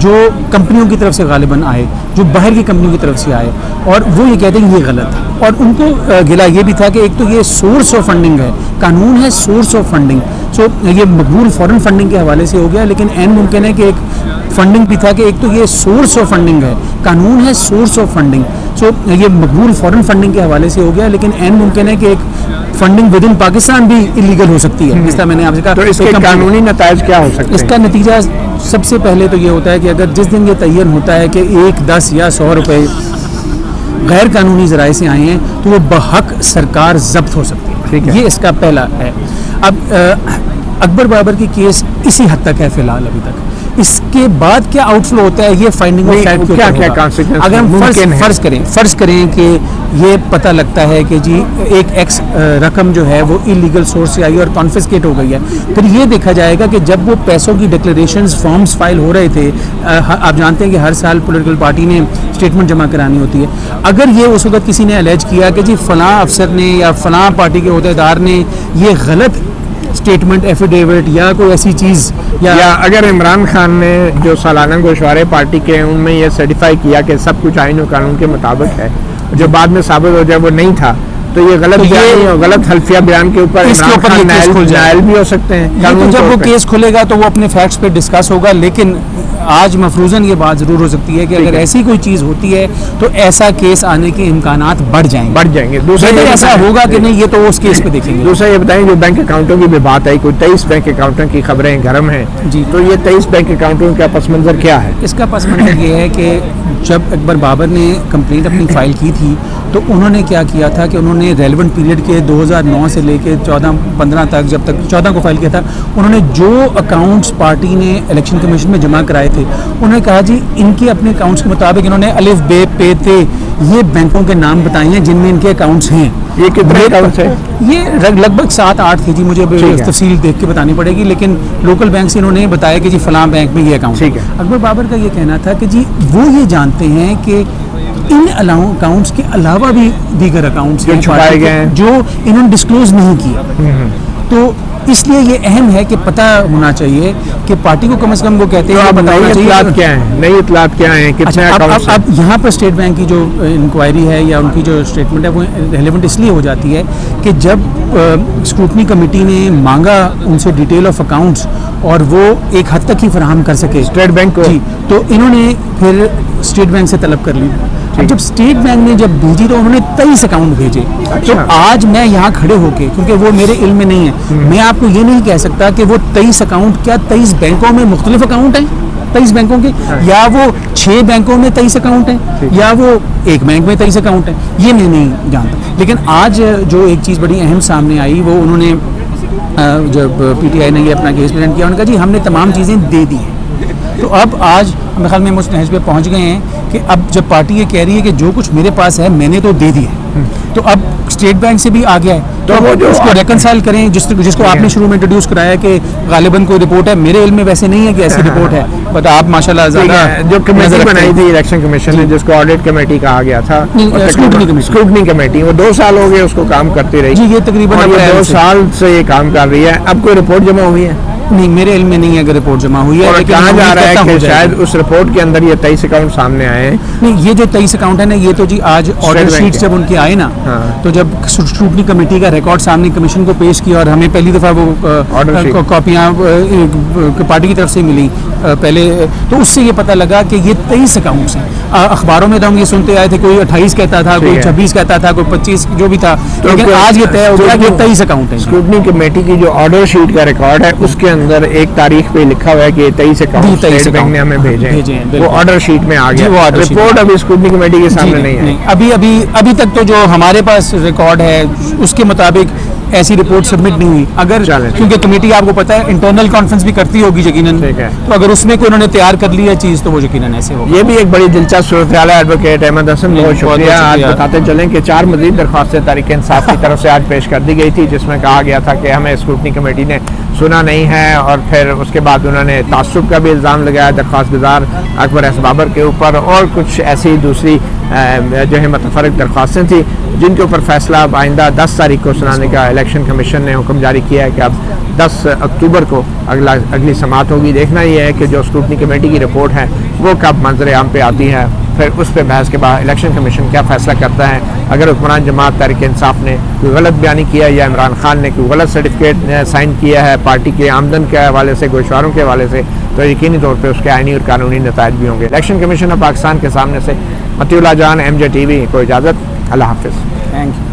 جو کمپنیوں کی طرف سے غالباً آئے, جو باہر کی کمپنیوں کی طرف سے آئے, اور وہ یہ کہتے ہیں یہ غلط ہے. اور ان کو گلا یہ بھی تھا کہ ایک تو یہ سورس آف فنڈنگ ہے, قانون ہے سورس آف فنڈنگ, سو یہ مقبول فورن فنڈنگ کے حوالے سے ہو گیا, لیکن عین ممکن ہے کہ ایک فنڈنگ بھی تھا کہ ایک تو یہ سورس آف فنڈنگ ہے, قانون ہے سورس آف فنڈنگ, سو یہ مقبول فورن فنڈنگ کے حوالے سے ہو گیا, لیکن عین ممکن ہے کہ ایک فنڈنگ ود ان پاکستان بھی انلیگل ہو سکتی ہے, جس طرح میں نے آپ سے کہا. تو اس کے قانونی نتائج کیا ہو سکتے ہیں؟ اس کا نتیجہ سب سے پہلے تو یہ ہوتا ہے کہ اگر جس دن یہ تعین ہوتا ہے کہ 1, 10 یا 100 روپے غیر قانونی ذرائع سے آئے ہیں تو وہ بحق سرکار ضبط ہو سکتی ہے. یہ اس کا پہلا ہے. اب اکبر بابر کی کیس اسی حد تک ہے فی الحال ابھی تک. اس کے بعد کیا آؤٹ فلو ہوتا ہے یہ فائنڈنگ آف فیکٹ کے اوپر ہوگا. اگر ہم فرض کریں کہ یہ پتہ لگتا ہے کہ جی ایک ایکس رقم جو ہے وہ انلیگل سورس سے آئی اور کانفسکیٹ ہو گئی ہے, پھر یہ دیکھا جائے گا کہ جب وہ پیسوں کی ڈکلریشنز فارمز فائل ہو رہے تھے, آپ جانتے ہیں کہ ہر سال پولیٹیکل پارٹی نے اسٹیٹمنٹ جمع کرانی ہوتی ہے, اگر یہ اس وقت کسی نے الیج کیا کہ جی فلاں افسر نے یا فلاں پارٹی کے عہدیدار نے یہ غلط اسٹیٹمنٹ ایفیڈیوٹ یا کوئی ایسی چیز, یا اگر عمران خان نے جو سالانہ گوشوارے پارٹی کے ان میں یہ سرٹیفائی کیا کہ سب کچھ آئین و قانون کے مطابق ہے, جو بعد میں ثابت ہو جائے وہ نہیں تھا, تو یہ غلط بیان اور غلط حلفیہ بیان کے اوپر نائل بھی ہو سکتے ہیں. جب وہ کیس کھلے گا تو وہ اپنے فیکٹس پہ ڈسکس ہوگا, لیکن آج مفروضاً یہ بات ضرور ہو سکتی ہے کہ اگر ایسی کوئی چیز ہوتی ہے تو ایسا کیس آنے کے امکانات بڑھ جائیں گے. دوسرا ایسا ہوگا کہ نہیں, یہ تو اس کیس پہ دیکھیں گے. دوسرا یہ بتائیں جو بینک اکاؤنٹوں کی بھی بات آئی, کوئی 23 بینک اکاؤنٹوں کی خبریں گرم ہیں جی, تو یہ 23 بینک اکاؤنٹوں کا پس منظر کیا ہے؟ اس کا پس منظر یہ ہے کہ جب اکبر بابر نے کمپلینٹ اپنی فائل کی تھی تو انہوں نے کیا کیا تھا کہ انہوں نے ریلیونٹ پیریڈ کے 2009 سے لے کے 14-15 تک, جب تک 14 کو فائل کیا تھا, انہوں نے جو اکاؤنٹس پارٹی نے الیکشن کمیشن میں جمع کرائے تھے انہوں نے کہا جی ان کے اپنے اکاؤنٹس کے مطابق انہوں نے الف بے پے تے یہ بینکوں کے نام بتائے ہیں جن میں ان کے اکاؤنٹس ہیں. یہ کتنے اکاؤنٹس ہیں؟ یہ لگ بھگ 7-8 تھے جی, مجھے تفصیل دیکھ کے بتانی پڑے گی, لیکن لوکل بینک سے انہوں نے بتایا کہ جی فلاں بینک میں یہ اکاؤنٹ. اکبر بابر کا یہ کہنا تھا کہ جی وہ یہ جانتے ہیں کہ ان اکاؤنٹس کے علاوہ بھی دیگر اکاؤنٹس ہیں جو انہوں نے ڈسکلوز نہیں کیا, تو اس لیے یہ اہم ہے کہ پتہ ہونا چاہیے کہ پارٹی کو کم از کم وہ کہتے ہیں نئی اطلاعات کیا ہیں, کتنے اکاؤنٹس ہیں. اب یہاں پر اسٹیٹ بینک کی جو انکوائری ہے یا ان کی جو اسٹیٹمنٹ ہے وہ ریلیونٹ اس لیے ہو جاتی ہے کہ جب اسکروٹنی کمیٹی نے مانگا ان سے ڈیٹیل آف اکاؤنٹس اور وہ ایک حد تک ہی فراہم کر سکے اسٹیٹ بینک کو, جی, تو انہوں نے پھر اسٹیٹ بینک سے طلب کر لی. جب اسٹیٹ بینک نے جب بھیجی تو انہوں نے 23 اکاؤنٹ بھیجے. تو آج میں یہاں کھڑے ہو کے, کیونکہ وہ میرے علم میں نہیں ہے, میں آپ کو یہ نہیں کہہ سکتا کہ وہ 23 اکاؤنٹ کیا 23 بینکوں میں مختلف اکاؤنٹ ہیں 23 بینکوں کے, یا وہ 6 بینکوں میں 23 اکاؤنٹ ہیں, یا وہ ایک بینک میں 23 اکاؤنٹ ہیں, یہ میں نہیں جانتا. لیکن آج جو ایک چیز بڑی اہم سامنے آئی وہ انہوں نے جب پی ٹی آئی نے یہ اپنا کیس پریزنٹ کیا, انہوں نے کہا جی ہم نے تمام چیزیں دے دی ہیں. تو اب آج میرے خیال میں ہم اس نہج پہ پہنچ گئے ہیں کہ اب جب پارٹی یہ کہہ رہی ہے کہ جو کچھ میرے پاس ہے میں نے تو دے دیا ہے, تو اب اسٹیٹ بینک سے بھی آ گیا ہے, تو اس کو ریکنسائل کریں جس کو آپ نے شروع میں انٹروڈیوس کرایا کہ غالباً کوئی رپورٹ ہے, میرے علم میں ویسے نہیں ہے کہ ایسی رپورٹ ہے, بٹ آپ ماشاءاللہ زیادہ جو کمیٹی بنائی تھی الیکشن کمیشن نے جس کو آڈٹ کمیٹی کہا گیا تھا, اسکروٹنی کمیٹی, وہ 2 سال ہو گئے اس کو کام کرتی رہی جی, یہ تقریباً 2 سال سے یہ کام کر رہی ہے. اب کوئی رپورٹ جمع ہوئی ہے؟ نہیں, میرے علم میں نہیں ہے اگر رپورٹ جمع ہوئی ہے, لیکن کہا جا رہا ہے کہ شاید اس رپورٹ کے اندر یہ 23 اکاؤنٹ سامنے آئے ہیں. نہیں, یہ جو 23 اکاؤنٹ ہے نا, یہ تو جی آج آرڈر شیٹ جب ان کے آئے نا, تو جب اسکروٹنی کمیٹی کا ریکارڈ سامنے کمیشن کو پیش کیا اور ہمیں پہلی دفعہ وہ کاپیاں پارٹی کی طرف سے ملی پہلے, تو اس سے یہ پتہ لگا کہ یہ 23 اکاؤنٹس ہیں. اخباروں میں تو ہم یہ سنتے آئے تھے, کوئی 28 کہتا تھا, کوئی 26 کہتا تھا, کوئی 25, جو بھی تھا, لیکن آج یہ طے ہو گیا کہ 23 اکاؤنٹ ہیں. اسکروٹنی کمیٹی کی جو آرڈر شیٹ کا ریکارڈ ہے اس کے اندر ایک تاریخ پہ لکھا ہوا ہے کہ 23 اکاؤنٹ اسٹیٹ بینک نے ہمیں بھیجے ہیں, وہ آرڈر شیٹ میں آ گیا. رپورٹ ابھی اسکروٹنی کمیٹی کے سامنے نہیں ہے. ابھی تک تو جو ہمارے پاس ریکارڈ ہے اس کے مطابق ایسی رپورٹ سبمٹ نہیں ہوئی. اگر کیونکہ کمیٹی آپ کو پتا ہے انٹرنل کانفرنس بھی کرتی ہوگی یقیناً, تو اگر اس میں کوئی انہوں نے تیار کر لی ہے چیز تو وہ یقیناً ایسے ہوگا. یہ بھی ایک بڑی دلچسپ صورتحال ہے. ایڈوکیٹ احمد حسن, بہت شکریہ. آج بتاتے چلیں کہ 4 مزید درخواستیں تحریک انصاف کی طرف سے آج پیش کر دی گئی تھی, جس میں کہا گیا تھا کہ ہمیں اسکروٹنی کمیٹی نے سنا نہیں ہے, اور پھر اس کے بعد انہوں نے تعصب کا بھی الزام لگایا درخواست گزار اکبر ایس بابر کے اوپر, اور کچھ ایسی دوسری جو ہے متفرق درخواستیں تھیں جن کے اوپر فیصلہ اب آئندہ 10 تاریخ کو سنانے کا الیکشن کمیشن نے حکم جاری کیا ہے کہ اب 10 اکتوبر کو اگلی سماعت ہوگی. دیکھنا یہ ہے کہ جو اسکروٹنی کمیٹی کی رپورٹ ہے وہ کب منظر عام پہ آتی ہیں، پھر اس پہ بحث کے بعد الیکشن کمیشن کیا فیصلہ کرتا ہے. اگر حکمران جماعت تحریک انصاف نے کوئی غلط بیانی کیا ہے یا عمران خان نے کوئی غلط سرٹیفکیٹ سائن کیا ہے پارٹی کے آمدن کے حوالے سے، گوشواروں کے حوالے سے، تو یقینی طور پہ اس کے آئینی اور قانونی نتائج بھی ہوں گے. الیکشن کمیشن آف پاکستان کے سامنے سے مطیع اللہ جان، MJ TV کو اجازت. اللہ حافظ. Thank you.